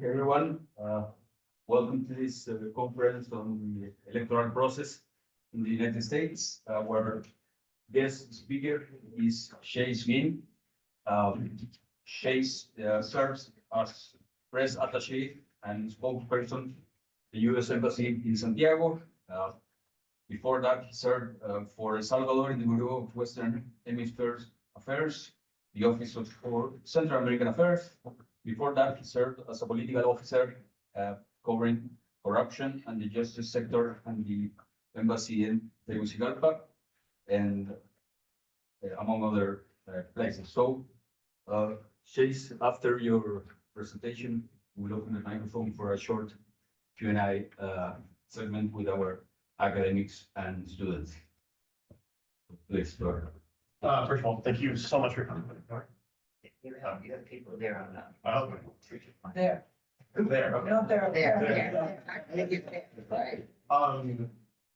Hey everyone, welcome to this conference on the electoral process in the United States. Our guest speaker is Guinn. Chase serves as press attaché and spokesperson the U.S. Embassy in Santiago. Before that, he served for El Salvador in the Bureau of Western Hemisphere Affairs, the Office for Central American Affairs. Before that, he served as a political officer covering corruption and the justice sector and the embassy in Tegucigalpa, and among other places. So, Chase, after your presentation, we'll open the microphone for a short Q&A segment with our academics and students. Please, go ahead. First of all, thank you so much for coming. You have people there on that. Okay. There. There. Okay. No, they're There. Right.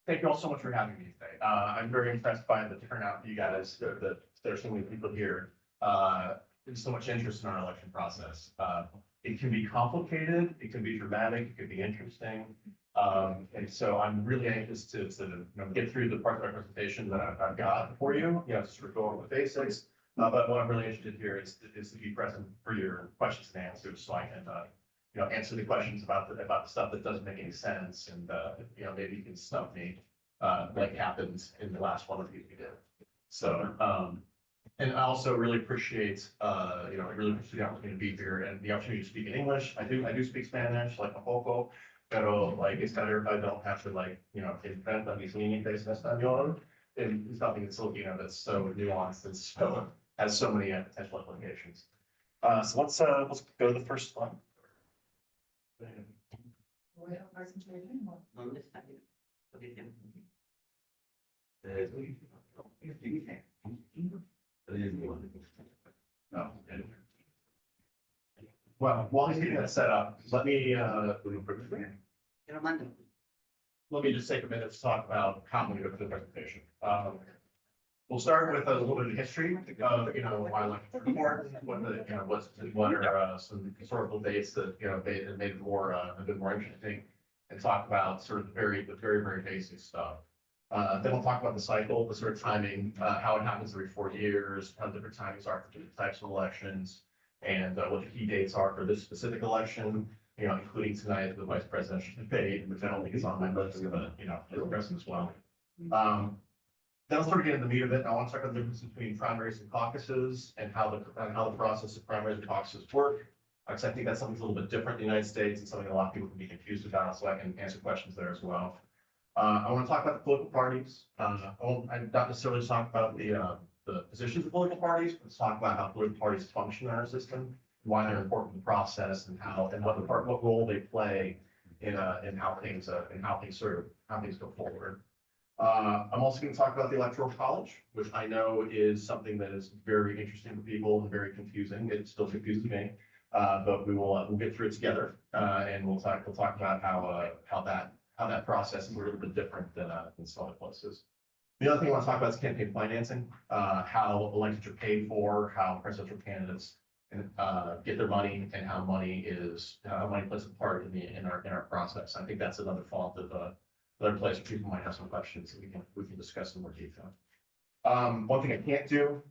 Thank you all so much for having me today. I'm very impressed by the turnout you guys, that there's so many people here. There's so much interest in our election process. It can be complicated, it can be dramatic, it can be interesting. And so I'm really anxious to get through the part of my presentation that I've got for you, to sort of go over the basics. But what I'm really interested here is to be present for your questions and answers, so I can, answer the questions about the stuff that doesn't make any sense, and maybe you can stump me, like happened in the last one of these we did. So, and I also really appreciate, I really appreciate the opportunity to be here and the opportunity to speak in English. I do speak Spanish, like a poco, pero like it's better if I don't have to invent mis límites en español. And it's something that's so nuanced and so has so many potential implications. So let's go to the first one. Well, while he's getting that set up, let me just take a minute to talk about how I'm going to go through the presentation. We'll start with a little bit of history of, why elections are important, what are some historical dates that, made it more, a bit more interesting, and talk about sort of the very, very basic stuff. Then we'll talk about the cycle, the sort of timing, how it happens every 4 years, how different timings are for different types of elections, and what the key dates are for this specific election, including tonight, the vice presidential debate, which I don't think is on my list, but, it's present as well. Then I'll sort of get into the meat of it. I want to talk about the difference between primaries and caucuses and how the process of primaries and caucuses work. Because I think that's something a little bit different in the United States and something a lot of people can be confused about, so I can answer questions there as well. I want to talk about the political parties. I'm not necessarily talk about the positions of political parties, but let's talk about how political parties function in our system, why they're important in the process, and what role they play in how things go forward. I'm also going to talk about the Electoral College, which I know is something that is very interesting to people and very confusing. It still confuses me, but we'll get through it together, and we'll talk about how that process is a little bit different than some other places. The other thing I want to talk about is campaign financing, how elections are paid for, how presidential candidates get their money, and how money plays a part in our process. I think that's another fault of another place where people might have some questions that we can discuss in more detail. One thing I can't do,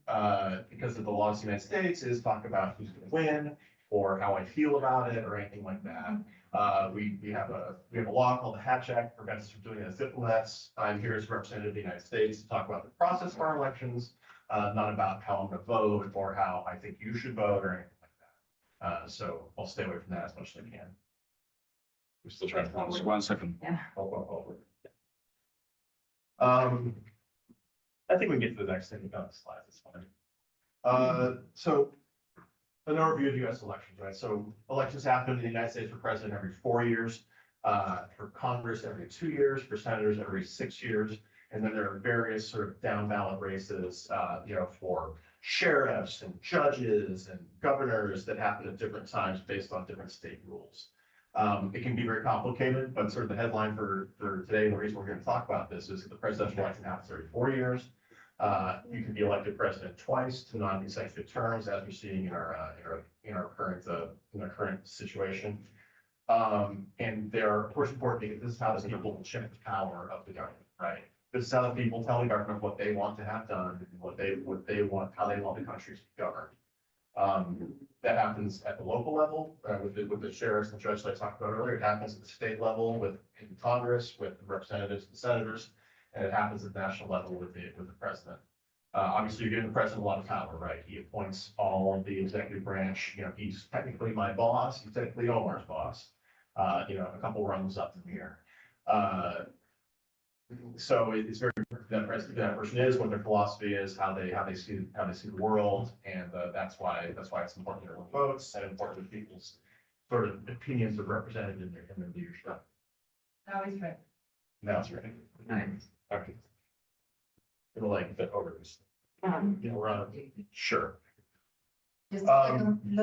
because of the laws of the United States, is talk about who's going to win or how I feel about it or anything like that. We have a law called the Hatch Act, prevents us from doing it as diplomats. I'm here as a representative of the United States to talk about the process of our elections, not about how I'm going to vote or how I think you should vote or anything like that. So I'll stay away from that as much as I can. We're still trying to find this 1 second. Yeah. I think we can get to the next thing about the slides. It's fine. So an overview of U.S. elections, right? So elections happen in the United States for president every 4 years, for Congress every 2 years, for senators every 6 years, and then there are various sort of down ballot races, for sheriffs and judges and governors that happen at different times based on different state rules. It can be very complicated, but sort of the headline for today, and the reason we're going to talk about this is that the presidential election happens every 4 years. You can be elected president twice to non-consecutive terms, as we're seeing in our current situation. And they're, of course, important because this is how the people shift the power of the government, right? This is how the people tell the government what they want to have done, what they want, how they want the country to be governed. That happens at the local level, with the sheriffs and judges I talked about earlier. It happens at the state level in Congress, with the representatives and senators, and it happens at the national level with the president. Obviously, you're giving the president a lot of power, right? He appoints all of the executive branch. You know, he's technically my boss. He's technically Omar's boss. You know, a couple rungs up from here. So it's very important that person is, what their philosophy is, how they see the world, and that's why it's important to everyone votes and important that people's sort of opinions are represented in their leadership. Now he's ready. Now it's ready. Nice. Okay. It'll like the overs. You know, we're on. Sure. Los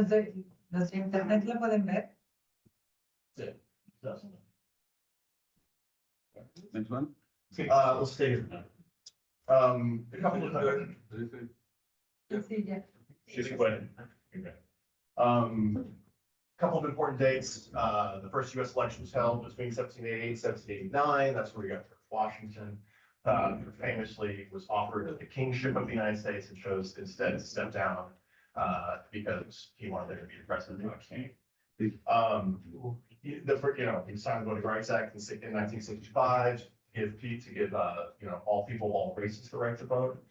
de internet lo pueden ver. Next one. Let's take it. A couple of Sí, ya. couple of important dates. The first U.S. election was held between 1788 and 1789. That's where we got George Washington. Who famously was offered the kingship of the United States and chose instead to step down because he wanted to be the president, not king. He signed the Voting Rights Act in 1965 to give all people, all races the right to vote,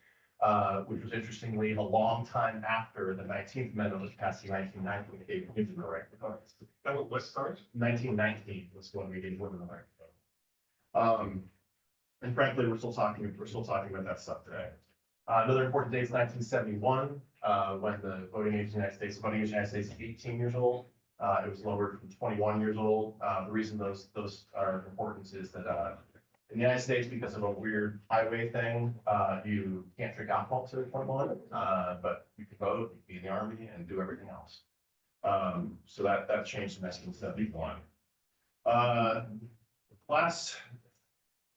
which was interestingly a long time after the 19th Amendment was passed in 1990, which gave women the right to vote. What started? 1919 was when we gave women the right to vote. And frankly, we're still talking about that stuff today. Another important date is 1971, when the voting age in the United States is 18 years old. It was lowered from 21 years old. The reason those are important is that in the United States, because of a weird highway thing, you can't drink alcohol till you're 21, but you can vote, you can be in the army, and do everything else. So that changed in 1971.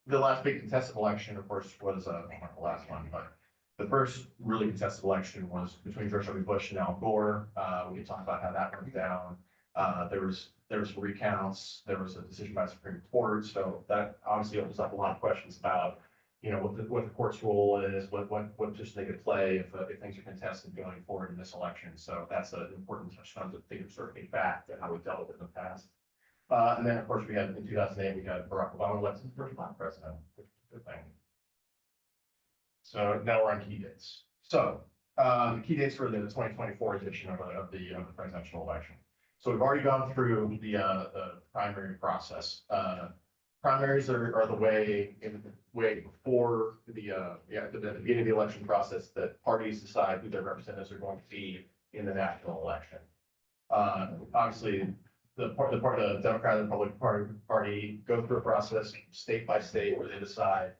The last big contested election, of course, was not the last one, but the first really contested election was between George W. Bush and Al Gore. We can talk about how that went down. There was recounts. There was a decision by the Supreme Court. So that obviously opens up a lot of questions about, what the court's role is, what position they could play if things are contested going forward in this election. So that's an important touchstone to think of circling back to how we dealt with it in the past. And then, of course, in 2008, we got Barack Obama elected as the first Black president, which is a good thing. So now we're on key dates. So the key dates for the 2024 edition of the presidential election. So we've already gone through the primary process. Primaries are the way before the beginning of the election process that parties decide who their representatives are going to be in the national election. Obviously, the Democratic and Republican Party go through a process state by state where they decide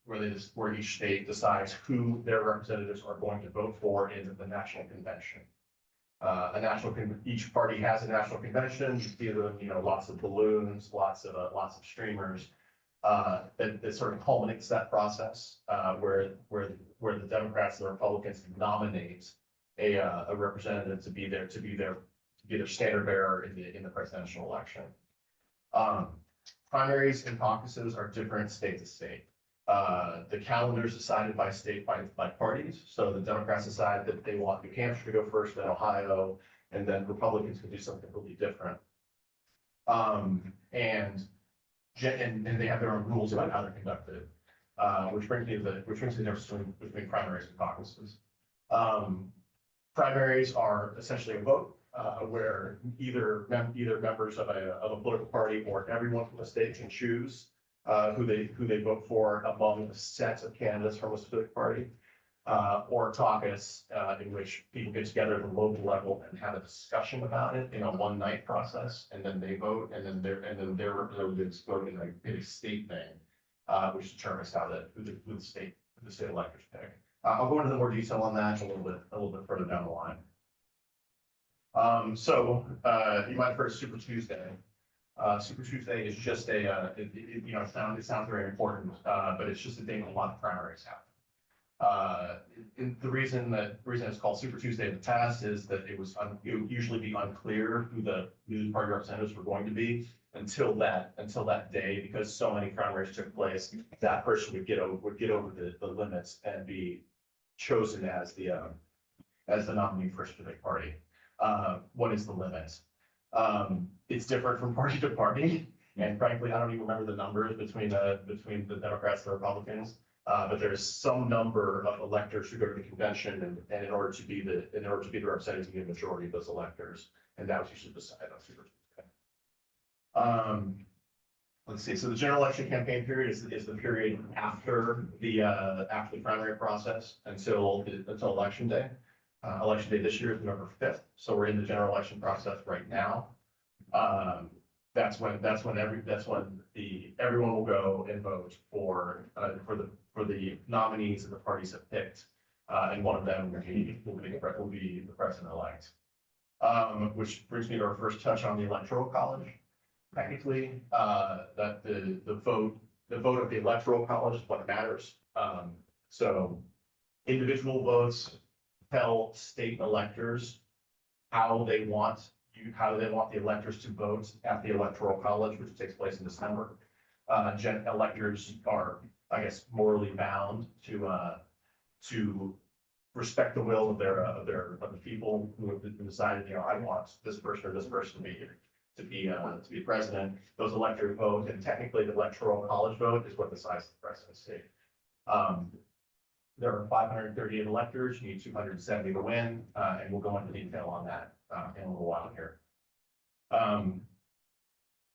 where each state decides who their representatives are going to vote for in the national convention. Each party has a national convention. You see them, lots of balloons, lots of streamers. That sort of culminates that process where the Democrats and the Republicans nominate a representative to be their standard bearer in the presidential election. Primaries and caucuses are different state to state. The calendar is decided by state by parties. So the Democrats decide that they want New Hampshire to go first, then Ohio, and then Republicans can do something completely different. And they have their own rules about how they're conducted, which brings me to the difference between primaries and caucuses. Primaries are essentially a vote where either members of a political party or everyone from the state can choose who they vote for among a set of candidates from a specific party, or a caucus in which people get together at the local level and have a discussion about it in a one-night process, and then they vote, and then their representatives vote in a state thing, which determines who the state electors pick. I'll go into more detail on that a little bit further down the line. So you might have heard of Super Tuesday. Super Tuesday is just it sounds very important, but it's just a day when a lot of primaries happen. The reason it's called Super Tuesday in the past is that it would usually be unclear who the party representatives were going to be until that day, because so many primaries took place, that person would get over the limits and be chosen as the nominee for a specific party. What is the limit? It's different from party to party, and frankly, I don't even remember the numbers between the Democrats and the Republicans. But there's some number of electors who go to the convention, and in order to be the representative, you need a majority of those electors, and that was usually decided on Super Tuesday. Let's see. So the general election campaign period is the period after the primary process until election day. Election day this year is November 5th, so we're in the general election process right now. That's when everyone will go and vote for the nominees that the parties have picked, and one of them will be the president-elect. Which brings me to our first touch on the electoral college. Technically, that the vote of the electoral college is what matters. So individual votes tell state electors how they want the electors to vote at the electoral college, which takes place in December. Electors are, I guess, morally bound to respect the will of the people who have decided, I want this person or this person to be president. Those electors vote, and technically the electoral college vote is what decides the presidency. There are 538 electors. You need 270 to win, and we'll go into detail on that in a little while here.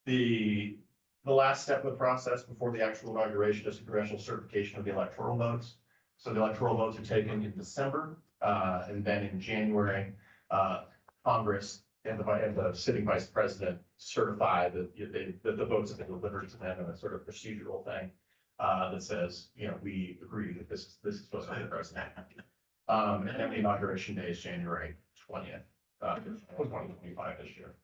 The last step of the process before the actual inauguration is the congressional certification of the electoral votes. So the electoral votes are taken in December, and then in January, Congress and the sitting vice president certify that the votes have been delivered to them in a sort of procedural thing that says, we agree that this is supposed to be the president. And then the inauguration day is January 20th, 2025 this year.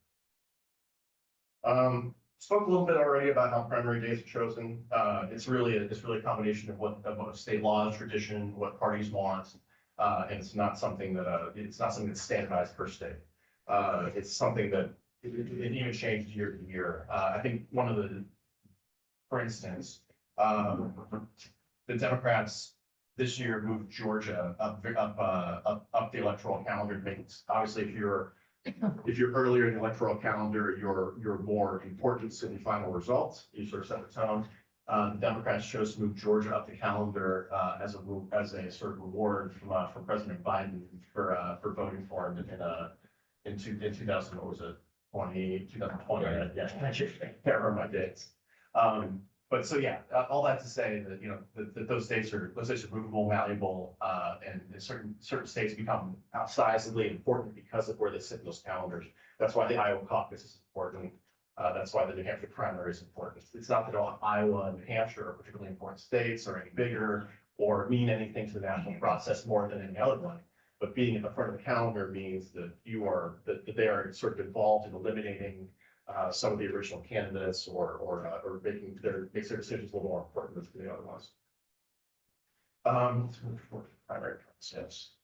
Spoke a little bit already about how primary days are chosen. It's really a combination of what state laws, tradition, what parties want, and it's not something that's standardized per state. It's something that it even changes year to year. I think for instance, the Democrats this year moved Georgia up the electoral calendar. Obviously, if you're earlier in the electoral calendar, you're more important in the final results. You sort of set the tone. The Democrats chose to move Georgia up the calendar as a sort of reward from President Biden for voting for him in 2000. What was it? 2020. Yeah, I can't remember my dates. But so yeah, all that to say that those states are movable, malleable, and certain states become outsizably important because of where they sit in those calendars. That's why the Iowa caucus is important. That's why the New Hampshire primary is important. It's not that Iowa and New Hampshire are particularly important states or any bigger or mean anything to the national process more than any other one. But being at the front of the calendar means that that they are sort of involved in eliminating some of the original candidates or makes their decisions a little more important than the other ones. Primary process.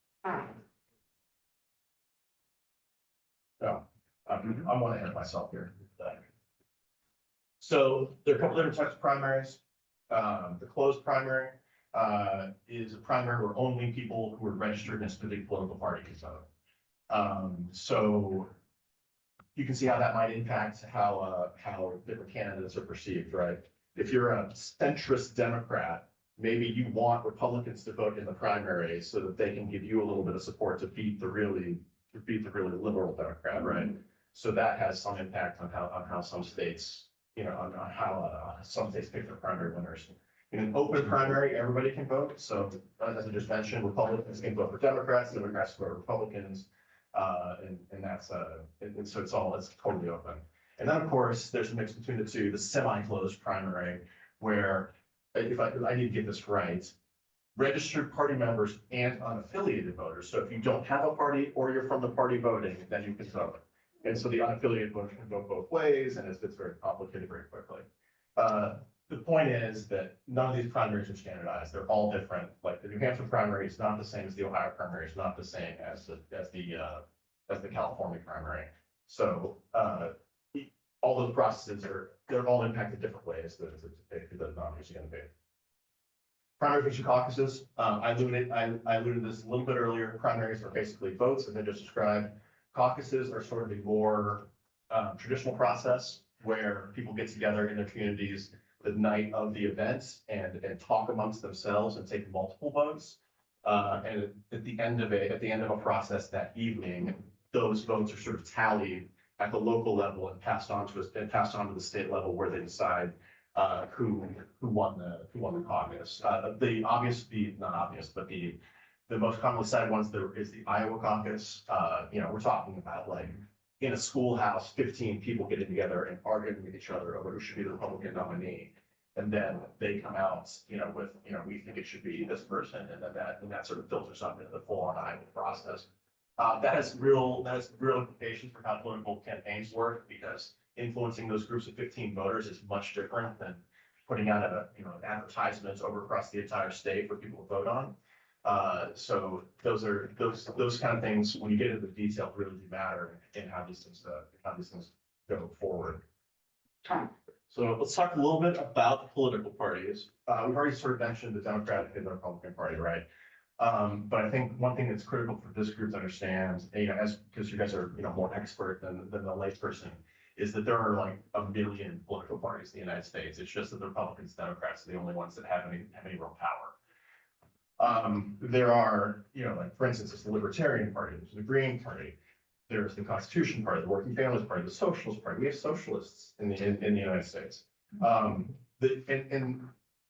No, I'm one ahead of myself here. So there are a couple different types of primaries. The closed primary is a primary where only people who are registered in a specific political party can vote. So you can see how that might impact how different candidates are perceived, right? If you're a centrist Democrat, maybe you want Republicans to vote in the primary so that they can give you a little bit of support to beat the really liberal Democrat, right? So that has some impact on how some states, on how some states pick their primary winners. In an open primary, everybody can vote. So as I just mentioned, Republicans can vote for Democrats, Democrats can vote for Republicans. And so it's totally open. And then of course, there's a mix between the two, the semi-closed primary, where if I need to get this right, registered party members and unaffiliated voters. So if you don't have a party or you're from the party voting, then you can vote. And so the unaffiliated voters can vote both ways, and it's very complicated very quickly. the point is that none of these primaries are standardized. They're all different. Like the New Hampshire primary is not the same as the Ohio primary. It's not the same as the California primary. So all those processes they're all impacted different ways that the nominees are going to be. Primary feature caucuses. I alluded to this a little bit earlier. Primaries are basically votes, as I just described. Caucuses are sort of a more traditional process where people get together in their communities the night of the event and talk amongst themselves and take multiple votes. And at the end of a process that evening, those votes are sort of tallied at the local level and passed on to the state level where they decide who won the caucus. The most commonly cited ones is the Iowa caucus. We're talking about like in a schoolhouse, 15 people getting together and arguing with each other over who should be the Republican nominee. And then they come out, with, we think it should be this person, and then that sort of filters up into the full-on Iowa process. That has real implications for how political campaigns work, because influencing those groups of 15 voters is much different than putting out an advertisement over across the entire state for people to vote on. So those kind of things, when you get into the detail, really do matter in how these things go forward. So let's talk a little bit about the political parties. We've already sort of mentioned the Democratic and the Republican Party, right? But I think one thing that's critical for this group to understand, because you guys are more expert than the layperson, is that there are like 1 million political parties in the United States. It's just that the Republicans, Democrats are the only ones that have any real power. There are, like for instance, there's the Libertarian Party, there's the Green Party, there's the Constitution Party, the Working Families Party, the Socialist Party. We have socialists in the United States. The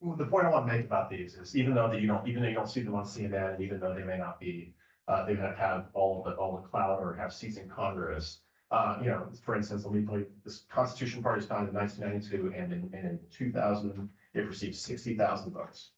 point I want to make about these is even though you don't see them on CNN, and even though they may not be, they may not have all the clout or have seats in Congress. For instance, this Constitution Party was founded in 1992, and in 2000 it received 60,000 votes.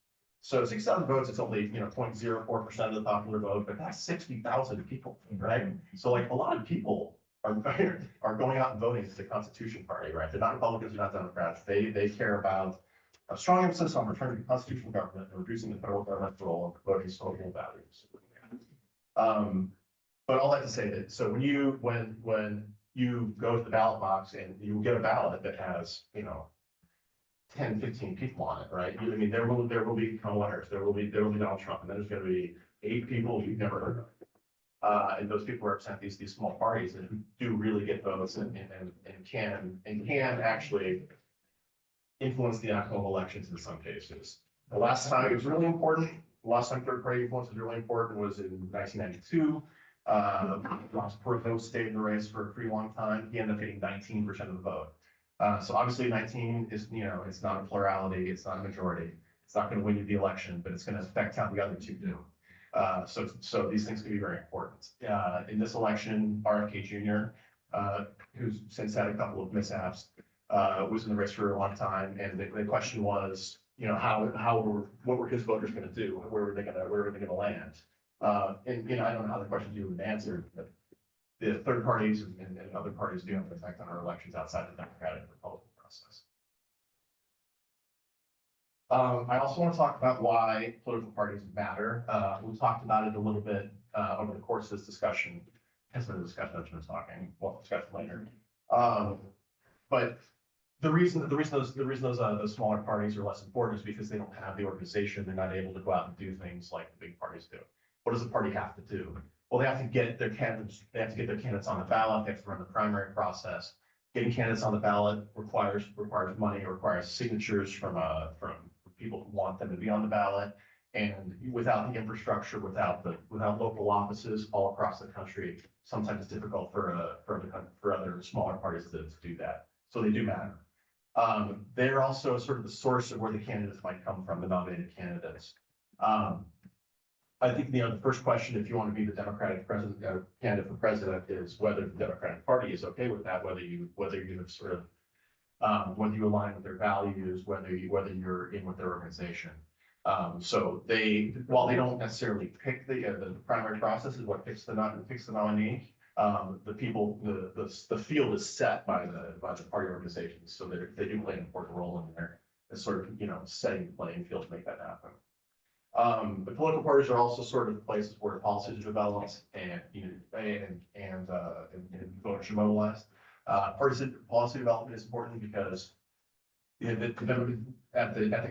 So 6,000 votes, it's only 0.04% of the popular vote, but that's 60,000 people, right? So like a lot of people are going out and voting for the Constitution Party, right? They're not Republicans, they're not Democrats. They care about a strong emphasis on returning to constitutional government and reducing the federal government's role in promoting social values. But all that to say that so when you go to the ballot box and you get a ballot that has 10, 15 people on it, right? There will be Kamala Harris, there will be Donald Trump, and then there's going to be 8 people you've never heard of, and those people represent these small parties and who do really get votes and can actually influence the outcome of elections in some cases. The last time it was really important, the last time third party influence was really important was in 1992. Ross Perot stayed in the race for a pretty long time. He ended up getting 19% of the vote. So obviously 19 is, it's not a plurality, it's not a majority. It's not going to win you the election, but it's going to affect how the other two do. So these things can be very important. In this election, RFK Jr., who's since had a couple of mishaps, was in the race for a long time, and the question was, what were his voters going to do? Where were they going to land? And I don't know how the questions you would answer, but the third parties and other parties do have an effect on our elections outside the Democratic and Republican process. I also want to talk about why political parties matter. We talked about it a little bit over the course of this discussion. Has been a discussion I've been talking. We'll discuss later. But the reason those smaller parties are less important is because they don't have the organization. They're not able to go out and do things like the big parties do. What does the party have to do? Well, they have to get their candidates. They have to get their candidates on the ballot. They have to run the primary process. Getting candidates on the ballot requires money. It requires signatures from people who want them to be on the ballot. And without the infrastructure, without local offices all across the country, sometimes it's difficult for other smaller parties to do that. So they do matter. They're also sort of the source of where the candidates might come from, the nominated candidates. I think the first question, if you want to be the Democratic candidate for president, is whether the Democratic Party is okay with that, whether you sort of whether you align with their values, whether you're in with their organization. So while they don't necessarily pick the primary process is what picks the nominee. The field is set by the party organizations, so they do play an important role in sort of, setting the playing field to make that happen. The political parties are also sort of places where policies are developed and, voters are mobilized. Policy development is important because at the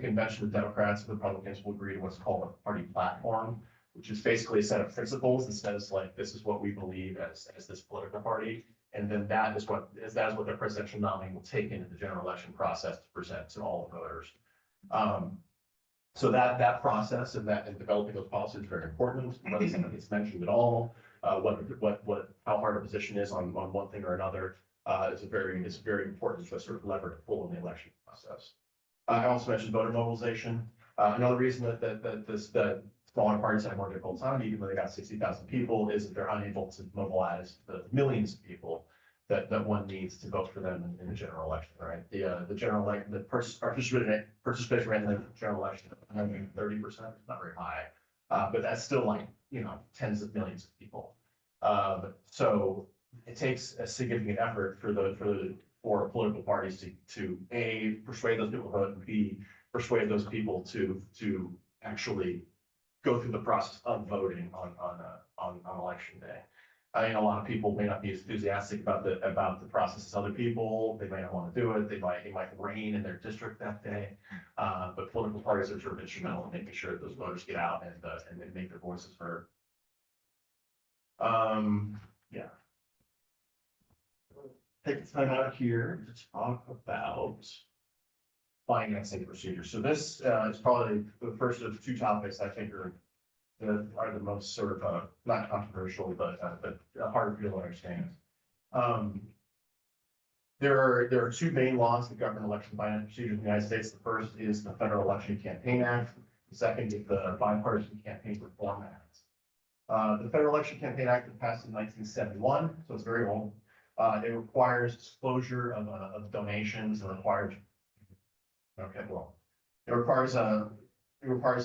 convention, the Democrats and Republicans will agree to what's called a party platform, which is basically a set of principles that says like, this is what we believe as this political party. And then that is what the presidential nominee will take into the general election process to present to all the voters. So that process and developing those policies is very important. Whether something gets mentioned at all, how hard a position is on one thing or another, is very important to sort of lever to pull in the election process. I also mentioned voter mobilization. Another reason that smaller parties have more difficult time, even though they got 60,000 people, is that they're unable to mobilize the millions of people that one needs to vote for them in the general election, right? The general election, the participation rate in the general election, 30%, not very high, but that's still like, tens of millions of people. So it takes a significant effort for political parties to A, persuade those people to vote, and B, persuade those people to actually go through the process of voting on election day. I think a lot of people may not be as enthusiastic about the process as other people. They may not want to do it. It might rain in their district that day. But political parties are sort of instrumental in making sure that those voters get out and make their voices heard. Yeah. Take the time out here to talk about financing procedures. So this is probably the first of two topics I think are the most sort of not controversial, but hard for you to understand. There are two main laws that govern election finance procedures in the United States. The first is the Federal Election Campaign Act. The second is the Bipartisan Campaign Reform Act. The Federal Election Campaign Act was passed in 1971, so it's very old. It requires disclosure of donations. It requires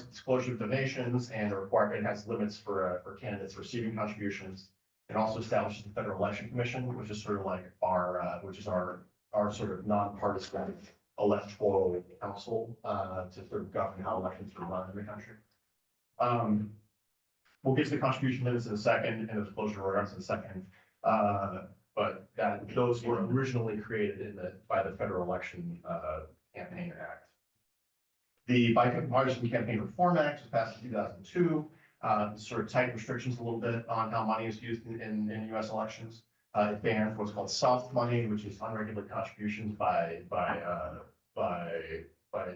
disclosure of donations, and it has limits for candidates receiving contributions. It also establishes the Federal Election Commission, which is sort of like our sort of nonpartisan electoral council to sort of govern how elections are run in the country. We'll get to the contribution limits in a second and the disclosure requirements in a second. But those were originally created by the Federal Election Campaign Act. The Bipartisan Campaign Reform Act was passed in 2002. Sort of tight restrictions a little bit on how money is used in U.S. elections. It banned what's called soft money, which is unregulated contributions by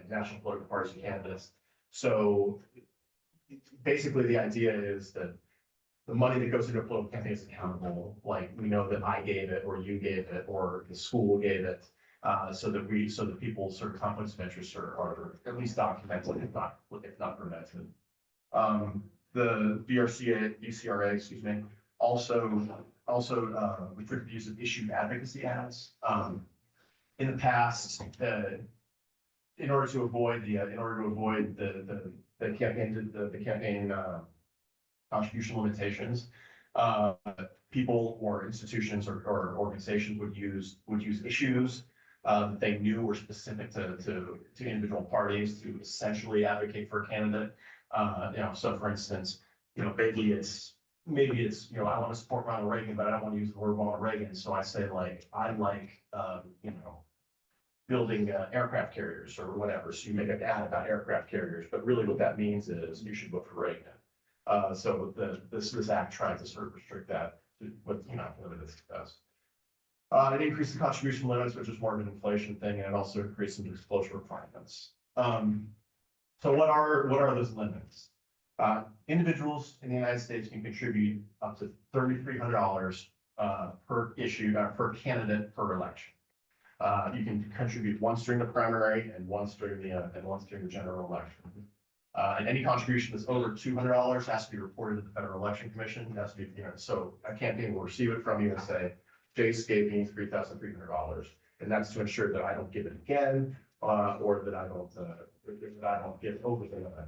national political parties and candidates. So basically, the idea is that the money that goes into a political campaign is accountable. Like we know that I gave it, or you gave it, or the school gave it. So that people's sort of conflicts of interest are at least documented, if not prevented. The BCRA, excuse me, also restricted the use of issued advocacy ads. In the past, in order to avoid the campaign contribution limitations, people or institutions or organizations would use issues that they knew were specific to individual parties to essentially advocate for a candidate. So for instance, maybe it's, I want to support Ronald Reagan, but I don't want to use the word Ronald Reagan. So I say like, I like, building aircraft carriers or whatever. So you make an ad about aircraft carriers, but really what that means is you should vote for Reagan. So this act tries to sort of restrict that with limited success. It increased the contribution limits, which is more of an inflation thing, and it also increased some disclosure requirements. So what are those limits? Individuals in the United States can contribute up to $3,300 per candidate per election. You can contribute once during the primary and once during the general election. And any contribution that's over $200 has to be reported to the Federal Election Commission. It has to be, so a campaign will receive it from you and say, Jace gave me $3,300, and that's to ensure that I don't give it again, or that I don't give over the limit.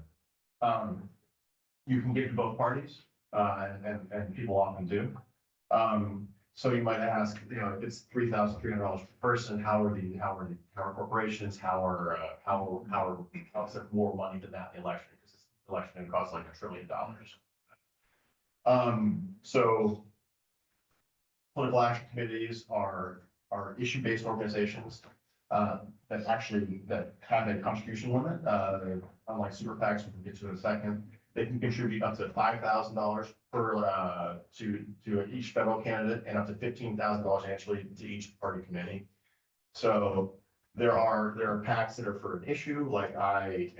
You can give to both parties, and people often do. So you might ask, you know, if it's $3,300 per person, how are corporations, how is there more money than that in the election? Because this election costs like $1 trillion. So political action committees are issue-based organizations that have a contribution limit. Unlike super PACs, we can get to in a second. They can contribute up to $5,000 per to each federal candidate and up to $15,000 annually to each party committee. So there are PACs that are for an issue, like I'm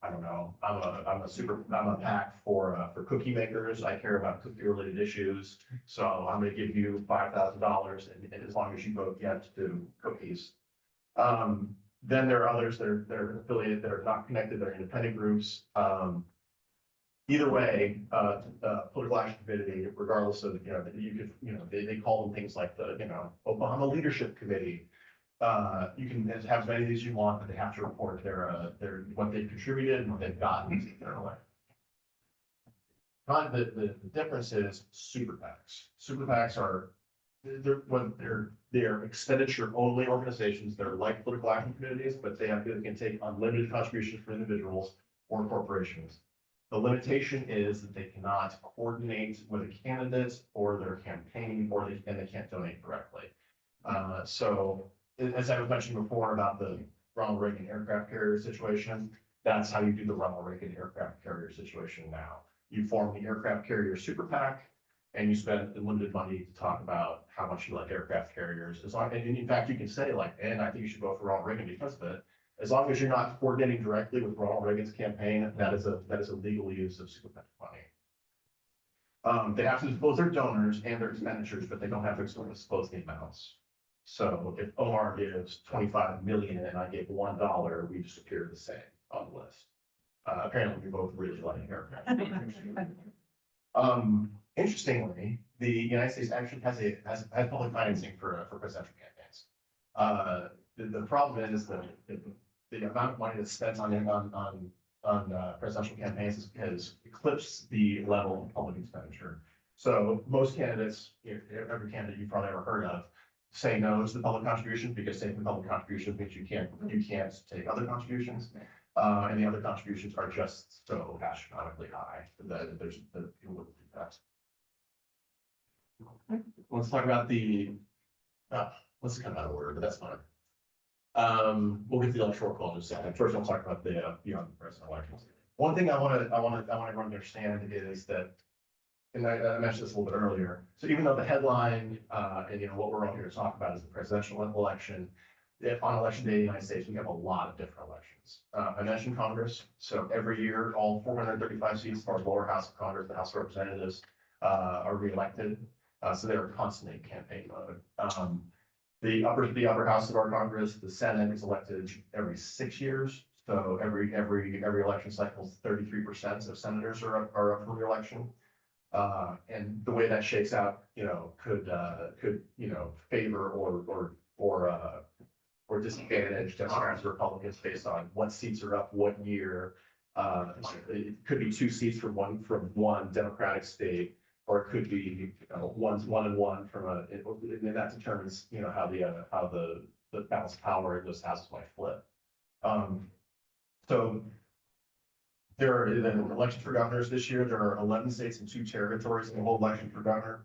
a PAC for cookie makers. I care about cookie related issues. So I'm going to give you $5,000 and as long as you vote yes to cookies. Then there are others that are affiliated, that are not connected, that are independent groups. Either way, political action committee, regardless of, they call them things like the, Obama Leadership Committee. You can have as many of these you want, but they have to report their what they've contributed and what they've gotten. The difference is super PACs. Super PACs are they're expenditure only organizations. They're like political action committees, but they can take unlimited contributions from individuals or corporations. The limitation is that they cannot coordinate with a candidate or their campaign, and they can't donate directly. So as I was mentioning before about the Ronald Reagan aircraft carrier situation, that's how you do the Ronald Reagan aircraft carrier situation now. You form the aircraft carrier super PAC, and you spend unlimited money to talk about how much you like aircraft carriers. And in fact, you can say like, and I think you should vote for Ronald Reagan because of it. As long as you're not coordinating directly with Ronald Reagan's campaign, that is a legal use of super PAC money. They have to disclose their donors and their expenditures, but they don't have to disclose the amounts. So if Omar gives 25 million and I gave $1, we just appear the same on the list. Apparently we both really like aircraft. Interestingly, the United States actually has public financing for presidential campaigns. The problem is that the amount of money that's spent on presidential campaigns has eclipsed the level of public expenditure. So most candidates, every candidate you've probably ever heard of, say no to the public contribution because taking public contribution means you can't take other contributions, and the other contributions are just so astronomically high that people wouldn't do that. Let's talk about let's come out of order, but that's fine. We'll get to the electoral college in a second. First, I'll talk about the beyond the president elections. One thing I want everyone to understand is that, and I mentioned this a little bit earlier. So even though the headline and what we're all here to talk about is the presidential election, on election day in the United States, we have a lot of different elections. I mentioned Congress. So every year, all 435 seats for our lower house of Congress, the House of Representatives, are reelected. So they're constantly in campaign mode. The upper house of our Congress, the Senate, is elected every 6 years. So every election cycle, 33% of senators are up for reelection. And the way that shakes out, could favor or disadvantage Democrats or Republicans based on what seats are up, what year. It could be 2 seats from one Democratic state, or it could be one and one from and that determines how the balance of power in those houses might flip. So there are the elections for governors this year. There are 11 states and 2 territories in the whole election for governor.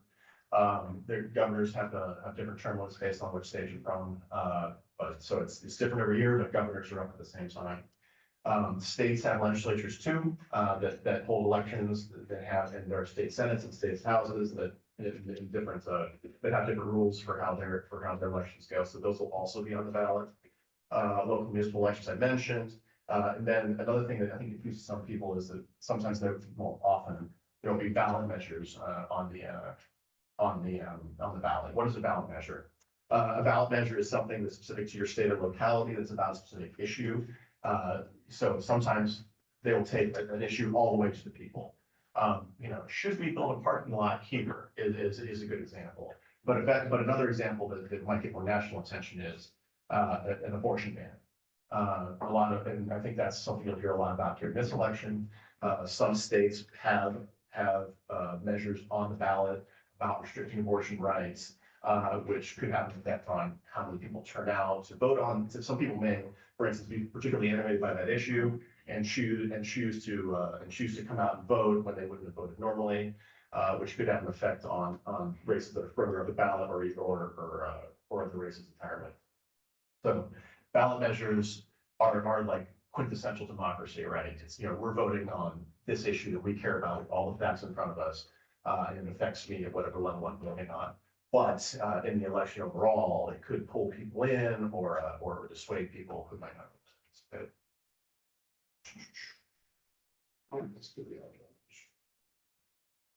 Their governors have different term limits based on which state you're from. But so it's different every year. The governors are up at the same time. States have legislatures too, that hold elections, that have, and there are state senates and state houses that in different that have different rules for how their elections go. So those will also be on the ballot. Local municipal elections I mentioned. And then another thing that I think confuses some people is that sometimes often there will be ballot measures on the ballot. What is a ballot measure? A ballot measure is something that's specific to your state or locality that's about a specific issue. So sometimes they will take an issue all the way to the people. Should we build a parking lot here is a good example. But another example that might get more national attention is an abortion ban. And I think that's something you'll hear a lot about during this election. Some states have measures on the ballot about restricting abortion rights, which could have an effect on how many people turn out to vote on. So some people may, for instance, be particularly animated by that issue and choose to come out and vote when they wouldn't have voted normally, which could have an effect on races that are further up the ballot or the races entirely. So ballot measures are like quintessential democracy, right? It's, we're voting on this issue that we care about, all the facts in front of us, and it affects me at whatever level I'm voting on. But in the election overall, it could pull people in or dissuade people who might not participate.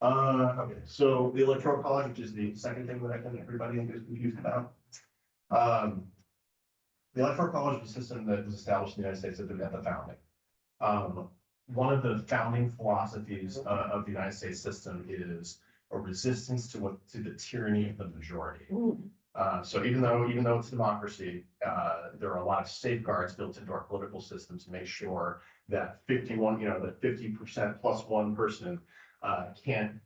Okay, so the electoral college, which is the second thing that I think everybody is confused about. The electoral college was a system that was established in the United States at the founding. One of the founding philosophies of the United States system is a resistance to the tyranny of the majority. So even though it's democracy, there are a lot of safeguards built into our political system to make sure that 50% plus one person can't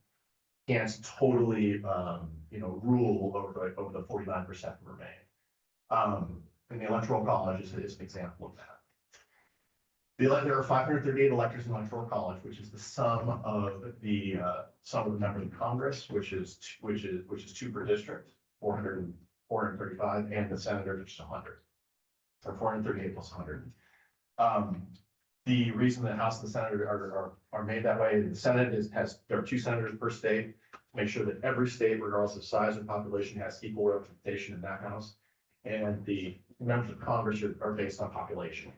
totally rule over the 49% who remain. And the electoral college is an example of that. There are 538 electors in the electoral college, which is the sum of the members of Congress, which is two per district, 435, and the senators, which is 100, or 438 plus 100. The reason the House and the Senate are made that way, the Senate there are 2 senators per state to make sure that every state, regardless of size or population, has equal representation in that House. And the members of Congress are based on population.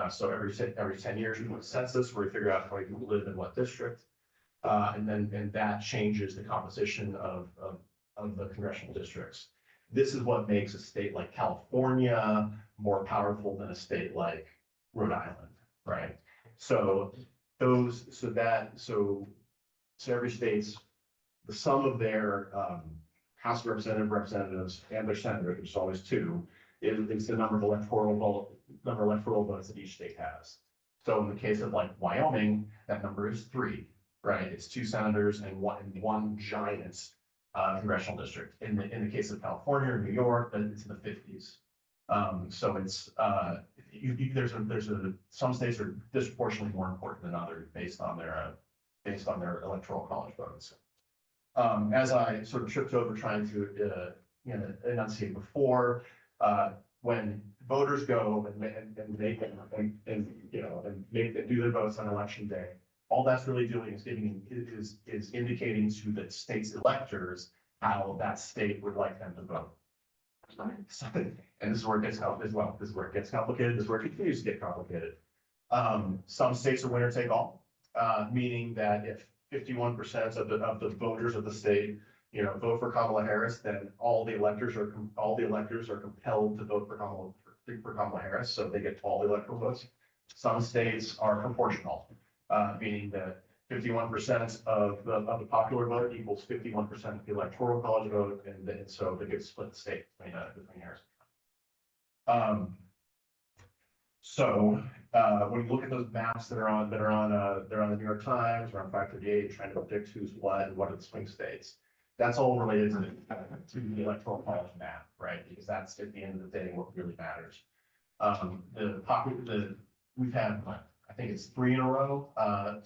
So every 10 years, we do a census where we figure out how many people live in what district. And that changes the composition of the congressional districts. This is what makes a state like California more powerful than a state like Rhode Island, right? So every state's, the sum of their House of representatives and their senators, which is always 2, is the number of electoral votes that each state has. So in the case of like Wyoming, that number is 3, right? It's 2 senators and one giant congressional district. In the case of California or New York, it's in the 50s. So it's some states are disproportionately more important than others based on their electoral college votes. As I sort of tripped over trying to enunciate before, when voters go and do their votes on election day, all that's really doing is indicating to the state's electors how that state would like them to vote. And this is where it gets complicated. This is where it gets complicated. This is where it continues to get complicated. Some states are winner take all, meaning that if 51% of the voters of the state, vote for Kamala Harris, then all the electors are compelled to vote for Kamala Harris, so they get all the electoral votes. Some states are proportional, meaning that 51% of the popular vote equals 51% of the electoral college vote, and so they get split the state between Harris. So when you look at those maps that are on the New York Times or on 538, trying to predict who's what and what are the swing states, that's all related to the electoral college map, right? Because that's at the end of the day what really matters. We've had, I think it's 3 in a row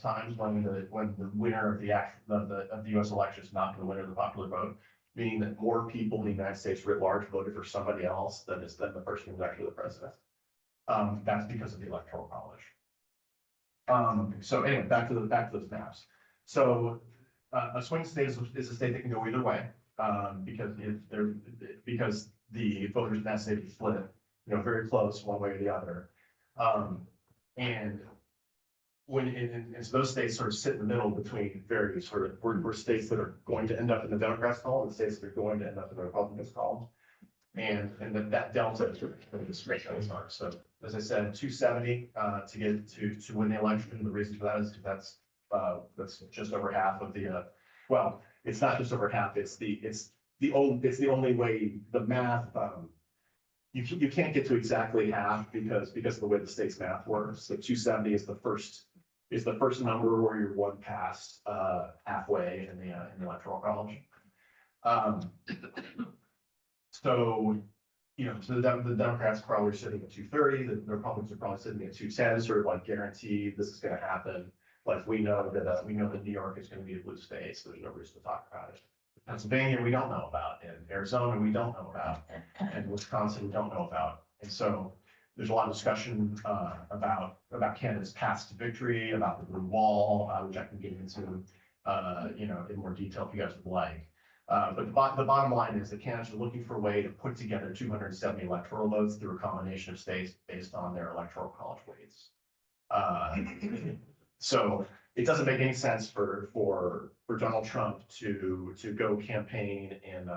times when the winner of the U.S. election is not the winner of the popular vote, meaning that more people in the United States writ large voted for somebody else than the person who's actually the president. That's because of the electoral college. So anyway, back to those maps. So a swing state is a state that can go either way, because the voters in that state are split, very close one way or the other. And so those states sort of sit in the middle between various we're states that are going to end up in the Democrats' column and states that are going to end up in the Republicans' column. And that delta is really the straight start. So as I said, 270 to win the election. The reason for that is because that's just over half of the well, it's not just over half, it's the only way the math you can't get to exactly half because of the way the state's math works. So 270 is the first number where you're one past halfway in the electoral college. Um, so, so the Democrats probably are sitting at 230, the Republicans are probably sitting at 210, sort of like guaranteed this is gonna happen. Like we know that New York is gonna be a blue state, so there's no reason to talk about it. Pennsylvania, we don't know about, and Arizona, we don't know about, and Wisconsin, we don't know about. And so there's a lot of discussion about candidates' paths to victory, about the blue wall, which I can get into, in more detail if you guys would like. But the bottom line is the candidates are looking for a way to put together 270 electoral votes through a combination of states based on their electoral college weights. So it doesn't make any sense for Donald Trump to go campaign in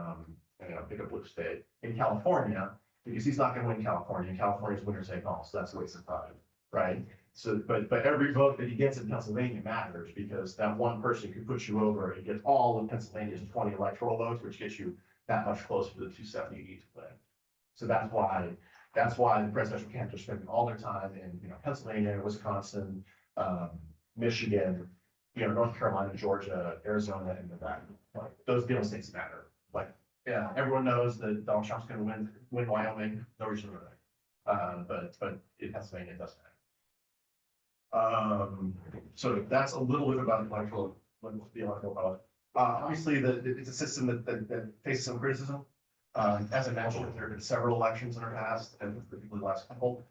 pick a blue state in California, because he's not going to win California. California's winner take all, so that's a waste of time, right? So, but every vote that he gets in Pennsylvania matters, because that one person could put you over and get all of Pennsylvania's 20 electoral votes, which gets you that much closer to the 270 you need to win. So that's why the presidential candidates are spending all their time in Pennsylvania, Wisconsin, Michigan, North Carolina, Georgia, Arizona, and Nevada. Like those states matter. Like, yeah, everyone knows that Donald Trump's going to win Wyoming. No reason to know that. But in Pennsylvania, it does matter. So that's a little bit about the electoral vote. Obviously, it's a system that faces some criticism. As I mentioned, there have been several elections in our past, and particularly the last couple,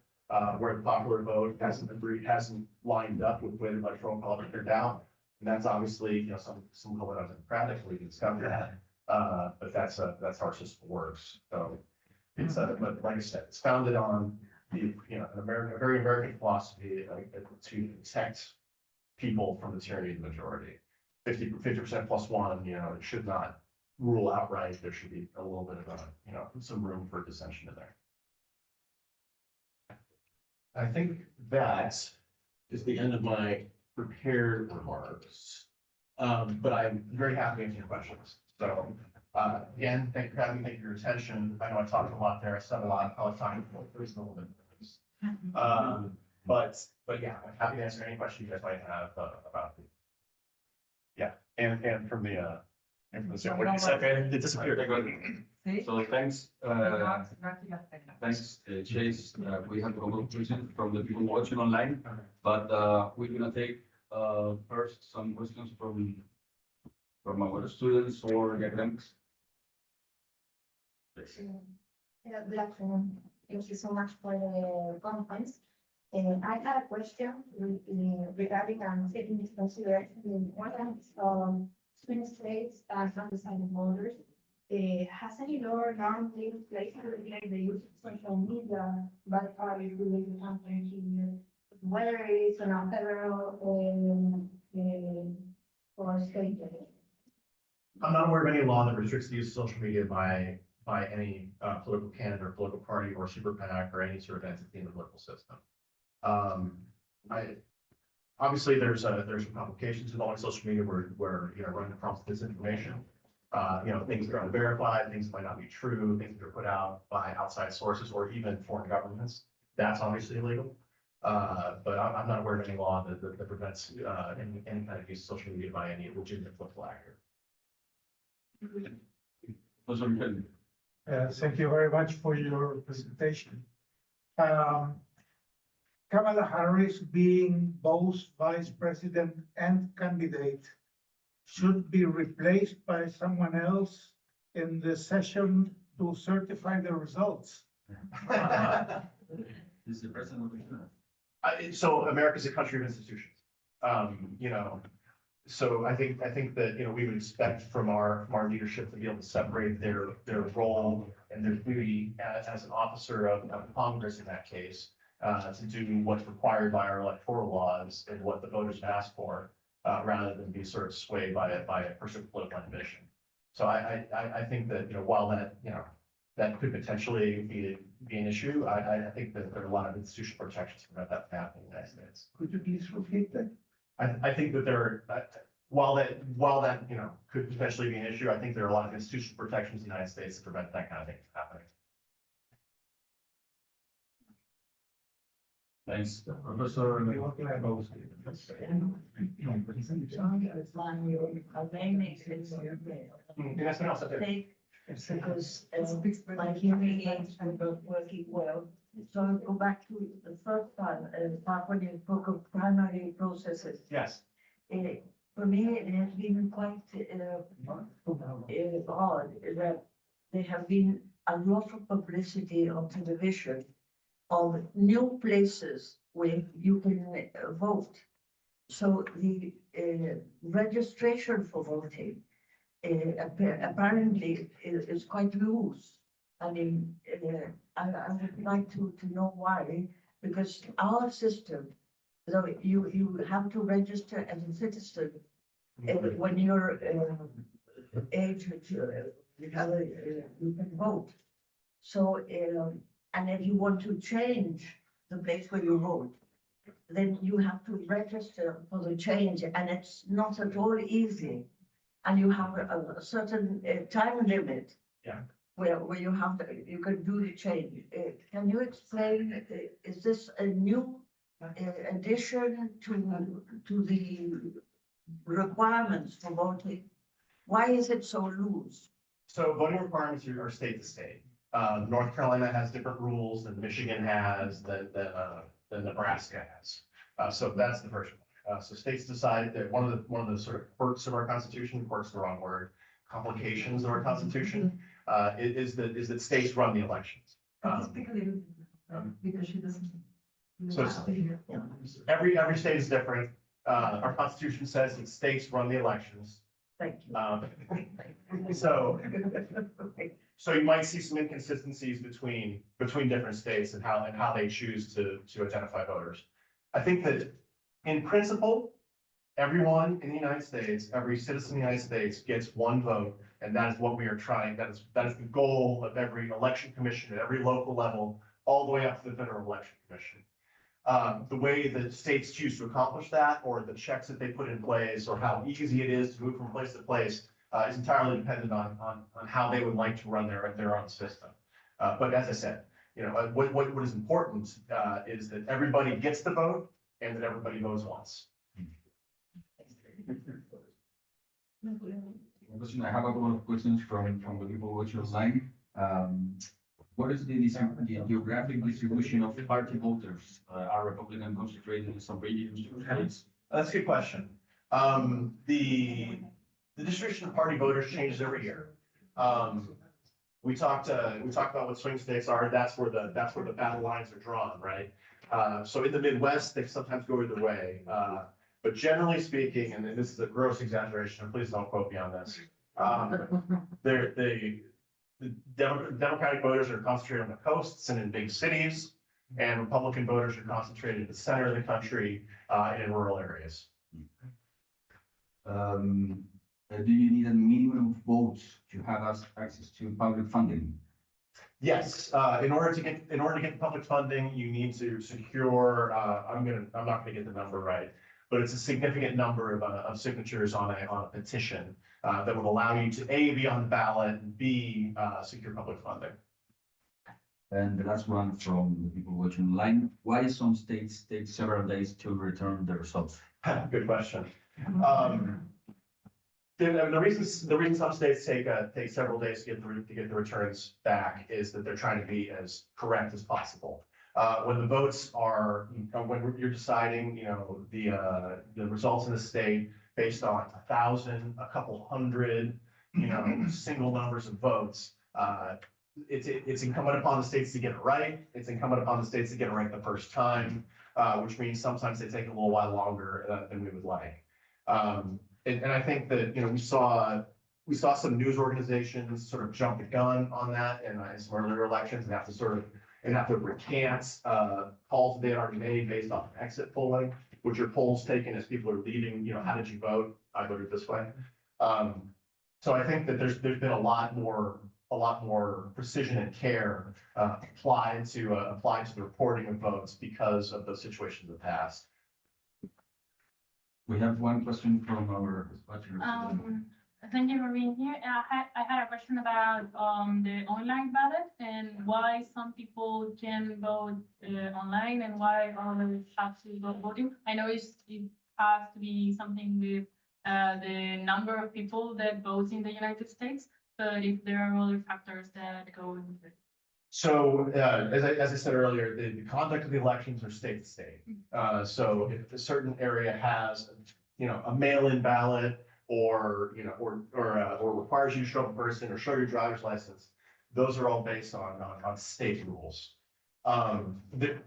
where the popular vote hasn't lined up with the way the electoral college turned out. And that's obviously, some call it undemocratic, we can discover that. But that's how our system works. So it's but like I said, it's founded on a very American philosophy to protect people from the tyranny of the majority. 50% plus one, it should not rule outright. There should be a little bit of some room for dissension in there. I think that is the end of my prepared remarks. But I'm very happy to answer your questions. So again, thank you for having me. Thank you for your attention. I know I talked a lot there. I said a lot. I was talking for a little bit. But yeah, I'm happy to answer any question you guys might have about it. Yeah, and from the Zoom, what did you say? It disappeared. Sí. So thanks, No, no aquí las tengo. thanks, Chase. We have a couple of questions from the people watching online, but we're gonna take first some questions from our students or academics. Good afternoon. Thank you so much for the conference. I had a question regarding taking into consideration more than swing states and undecided voters. Has any law around taken place to regulate the use of social media by parties related to campaign here, whether it's on a federal or state level? I'm not aware of any law that restricts the use of social media by any political candidate or political party or super PAC or any sort of entity in the political system. Obviously there's some complications involving social media where running across disinformation, things that are unverified, things that might not be true, things that are put out by outside sources or even foreign governments. That's obviously illegal. But I'm not aware of any law that prevents any kind of use of social media by any legitimate political actor. Thank you very much for your presentation. Kamala Harris, being both vice president and candidate, should be replaced by someone else in the session to certify the results. Is the president of the United? So America's a country of institutions. So I think that, we would expect from our leadership to be able to separate their role and their duty as an officer of Congress in that case, to do what's required by our electoral laws and what the voters ask for, rather than be sort of swayed by a personal political ambition. So I think that, while that could potentially be an issue, I think that there are a lot of institutional protections to prevent that from happening in the United States. Could you please repeat that? I think that while that could potentially be an issue, I think there are a lot of institutional protections in the United States to prevent that kind of thing from happening. Thanks, Professor. Because my hearing aids were not working well. So I'll go back to the first time, back when you spoke of primary processes. Yes. For me, it has been quite odd that there have been a lot of publicity on television of new places where you can vote. So the registration for voting apparently is quite loose. I mean, I would like to know why, because our system, so you have to register as a citizen when you're age, you can vote. So, and if you want to change the place where you vote, then you have to register for the change, and it's not at all easy. And you have a certain time limit. Yeah. Where you have, you can do the change. Can you explain, is this a new addition to the requirements for voting? Why is it so loose? So voting requirements are state to state. North Carolina has different rules than Michigan has, than Nebraska has. So that's the first one. So states decided that one of the sort of quirks of our constitution, quirks the wrong word, complications of our constitution, is that states run the elections. Can you speak a little bit, because she doesn't. So every state is different. Our constitution says that states run the elections. Thank you. So you might see some inconsistencies between different states and how they choose to identify voters. I think that in principle, everyone in the United States, every citizen in the United States gets one vote, and that is what we are trying. That is the goal of every election commission at every local level, all the way up to the Federal Election Commission. The way that states choose to accomplish that, or the checks that they put in place, or how easy it is to move from place to place, is entirely dependent on how they would like to run their own system. But as I said, what is important is that everybody gets the vote and that everybody votes once. Question, I have a couple of questions from the people watching online. What is the geographic distribution of party voters? Are Republican concentrated in some regions or states? That's a good question. The distribution of party voters changes every year. We talked about what swing states are. That's where the battle lines are drawn, right? So in the Midwest, they sometimes go either way. But generally speaking, and this is a gross exaggeration, and please don't quote me on this. The Democratic voters are concentrated on the coasts and in big cities, and Republican voters are concentrated in the center of the country and in rural areas. Do you need a minimum of votes to have access to public funding? Yes, in order to get the public funding, you need to secure. I'm not gonna get the number right, but it's a significant number of signatures on a petition that would allow you to A, be on the ballot, and B, secure public funding. And the last one from the people watching online, why some states take several days to return the results? Good question. The reason some states take several days to get the returns back is that they're trying to be as correct as possible. When the votes are, when you're deciding, the results in the state based on 1,000, a couple hundred, single numbers of votes, it's incumbent upon the states to get it right. It's incumbent upon the states to get it right the first time, which means sometimes they take a little while longer than we would like. And I think that, we saw some news organizations sort of jump the gun on that in some earlier elections and have to recant calls they had already made based off of exit polling, which are polls taken as people are leaving, how did you vote? I voted this way. So I think that there's been a lot more precision and care applied to the reporting of votes because of those situations in the past. We have one question from our watchers. Thank you for being here. I had a question about the online ballot and why some people can vote online and why others have to go voting. I know it has to be something with the number of people that vote in the United States, but if there are other factors that go into it. So, as I said earlier, the conduct of the elections are state to state. So if a certain area has, a mail-in ballot or, or requires you to show up in person or show your driver's license, those are all based on state rules. The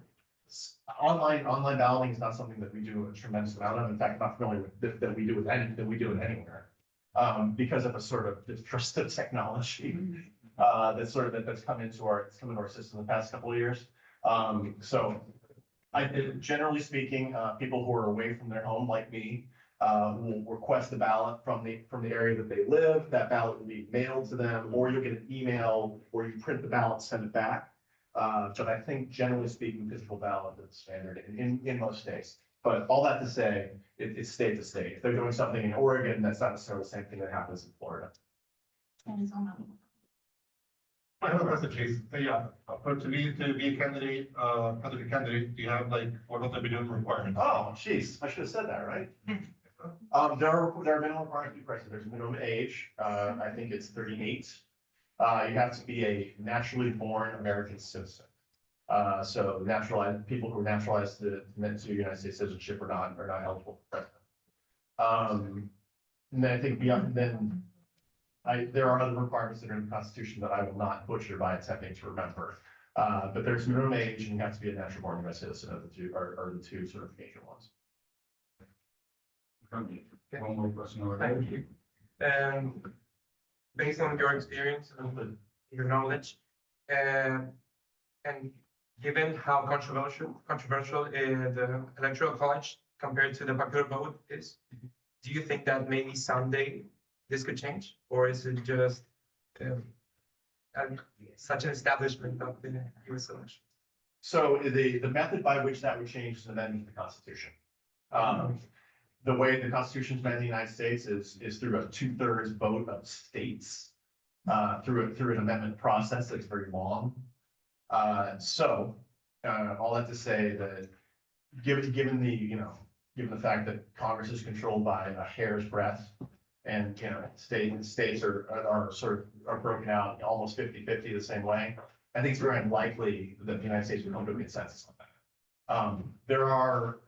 online balloting is not something that we do a tremendous amount of. In fact, not familiar with that we do it anywhere. Because of a sort of disruptive technology that's come into our system in the past couple of years. So generally speaking, people who are away from their home like me will request a ballot from the area that they live. That ballot will be mailed to them, or you'll get an email where you print the ballot, and send it back. But I think generally speaking, physical ballot is standard in most states. But all that to say, it's state to state. If they're doing something in Oregon, that's not necessarily the same thing that happens in Florida. Thank you so much. I have a question, please. Yeah, to be a candidate, do you have what are the minimum requirements? Oh, geez, I should have said that, right? There are minimum requirements to be present. There's a minimum age. I think it's 38. You have to be a naturally born American citizen. So naturalized people who are naturalized to United States citizenship are not eligible for president. And then I think beyond then, there are other requirements that are in the Constitution that I will not butcher by attempting to remember. But there's minimum age, and you have to be a natural born U.S. citizen. Are the two sort of major ones. One more question over Thank you. Based on your experience and your knowledge, and given how controversial the electoral college compared to the popular vote is, do you think that maybe someday this could change, or is it just such an establishment of the U.S. election? So the method by which that would change is an amendment to the Constitution. The way the Constitution is amended in the United States is through a 2/3 vote of states, through an amendment process that's very long. So all that to say that given the fact that Congress is controlled by a hair's breadth, and states are broken out almost 50-50 the same way, I think it's very unlikely that the United States would come to a consensus on that. There are,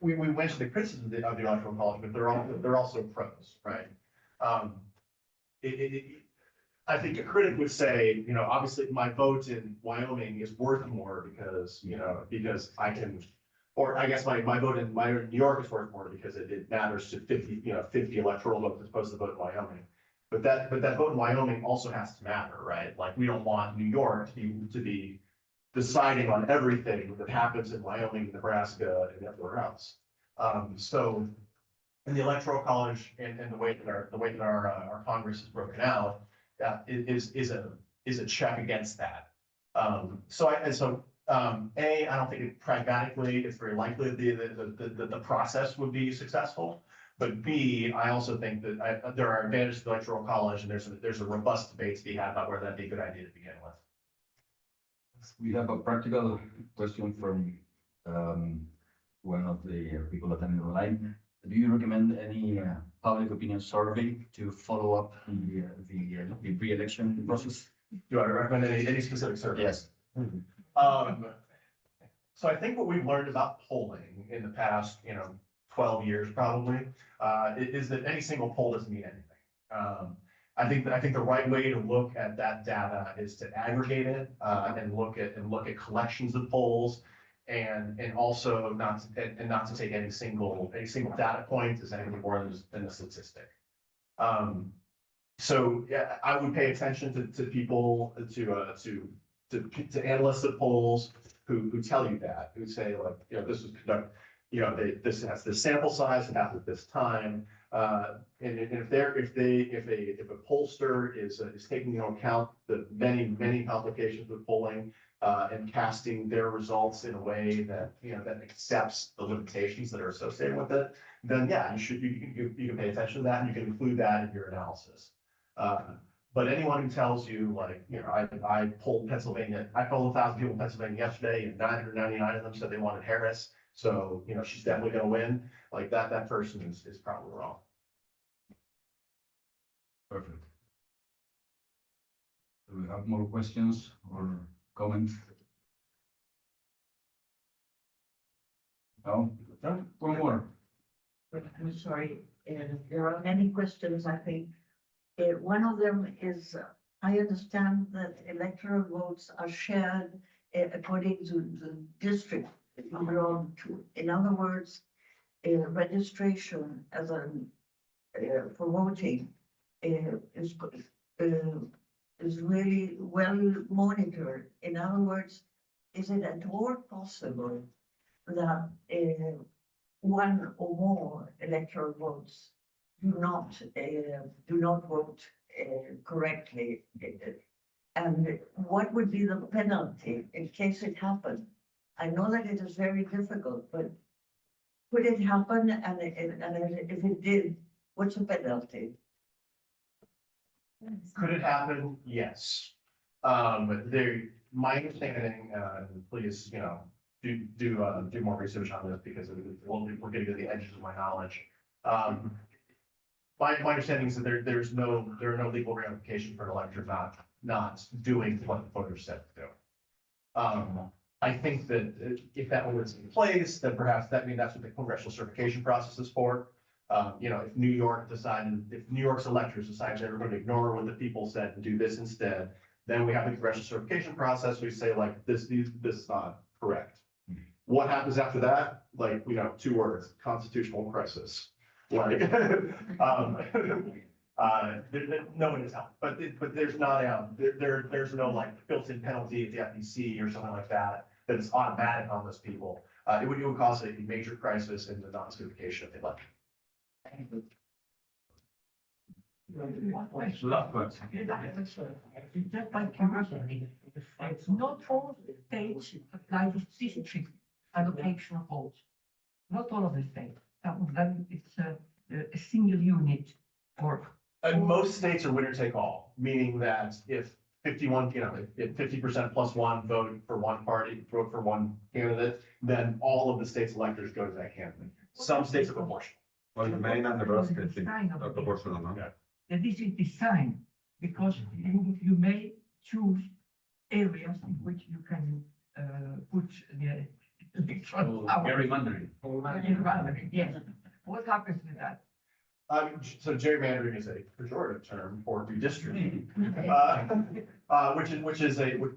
we mentioned the criticism of the electoral college, but there are also pros, right? I think a critic would say, obviously my vote in Wyoming is worth more because I can, or I guess my vote in New York is worth more because it matters to 50 electoral votes as opposed to the vote in Wyoming. But that vote in Wyoming also has to matter, right? Like, we don't want New York to be deciding on everything that happens in Wyoming, Nebraska, and everywhere else. So in the electoral college and the way that our Congress is broken out, is a check against that. I don't think pragmatically it's very likely that the process would be successful. But B, I also think that there are advantages to the electoral college, and there's a robust debate to be had about whether that'd be a good idea to begin with. We have a practical question from one of the people attending online. Do you recommend any public opinion survey to follow up the pre-election process? Do I recommend any specific survey? Yes. So I think what we've learned about polling in the past, 12 years probably, is that any single poll doesn't mean anything. I think the right way to look at that data is to aggregate it and look at collections of polls, and also not to take any single data point as anything more than a statistic. So yeah, I would pay attention to people, to analysts of polls who tell you that, who say, like, this was conducted, this has this sample size, it happened at this time. And if a pollster is taking into account the many complications with polling, and casting their results in a way that, that accepts the limitations that are associated with it, then yeah, you can pay attention to that and you can include that in your analysis. But anyone who tells you like, I polled 1,000 people in Pennsylvania yesterday and 999 of them said they wanted Harris. So, she's definitely gonna win. Like that person is probably wrong. Perfect. Do we have more questions or comments? No? One more. I'm sorry, there are many questions, I think. One of them is, I understand that electoral votes are shared according to the district that you belong to. In other words, registration as a for voting is really well monitored. In other words, is it at all possible that one or more electoral votes do not vote correctly? And what would be the penalty in case it happened? I know that it is very difficult, but could it happen? And if it did, what's the penalty? Could it happen? Yes. My understanding, please, do more research on this because we're getting to the edges of my knowledge. My understanding is that there are no legal ramifications for an elector not doing what the voters said to do. I think that if that was in place, then perhaps that's what the congressional certification process is for. If New York's electors decide they're going to ignore what the people said and do this instead, then we have the congressional certification process. We say like, this is not correct. What happens after that? Like, 2 words, constitutional crisis. Like, no one is helped, but there's not there's no like built-in penalty at the FEC or something like that is automatic on those people. It would cause a major crisis in the non-certification of the election. Last question. Just by curiosity, not all states apply the district allocation of votes. Not all of the states. Then it's a single unit or. And most states are winner take all, meaning that if 50% plus one vote for one candidate, then all of the state's electors go to that candidate. Some states are proportional. Well, Maine and Nebraska, I think, are proportional, no? Yeah. That this is designed because you may choose areas in which you can put the Gerrymandering. gerrymandering. Yes. What happens with that? So gerrymandering is a pejorative term for redistricting,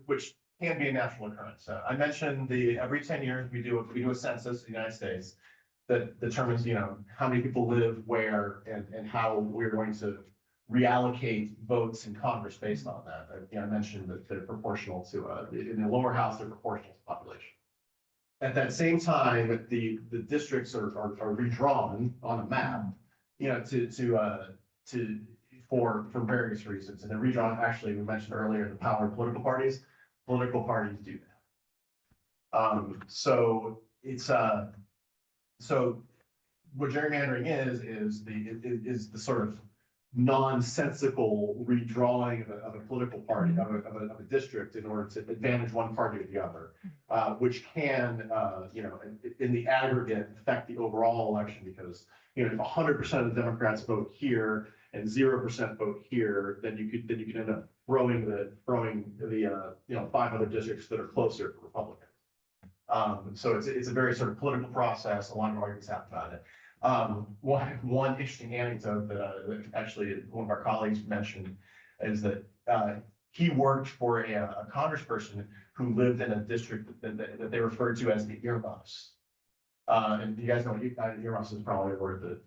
which can be a natural occurrence. I mentioned every 10 years we do a census in the United States that determines how many people live where and how we're going to reallocate votes in Congress based on that. I mentioned that they're proportional to in the lower house they're proportional to population. At that same time, the districts are redrawn on a map, for various reasons. And the redrawn, actually, we mentioned earlier, the power of political parties. Political parties do that. So what gerrymandering is the sort of nonsensical redrawing of a political party, of a district in order to advantage one party or the other, which can, in the aggregate affect the overall election because, if 100% of the Democrats vote here and 0% vote here, then you could end up throwing the 5 other districts that are closer to Republicans. So it's a very sort of political process. A lot of arguments happen about it. One interesting anecdote that actually one of our colleagues mentioned is that he worked for a congressperson who lived in a district that they referred to as the earmuffs. And you guys know what earmuffs is probably a word that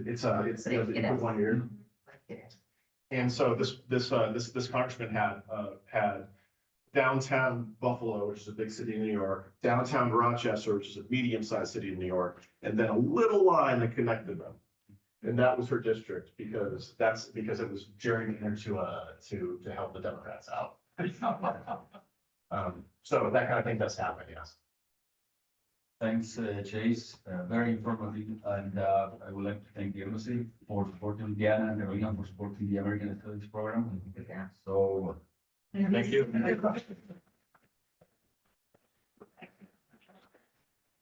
it's you put one ear. And so this congressman had downtown Buffalo, which is a big city in New York, downtown Rochester, which is a medium-sized city in New York, and then a little line that connected them. And that was her district because it was gerrymandered to help the Democrats out. So that kind of thing does happen, yes. Thanks, Chase, very informative, and I would like to thank the embassy for supporting Diana and Carolina for supporting the American Studies program. So, thank you.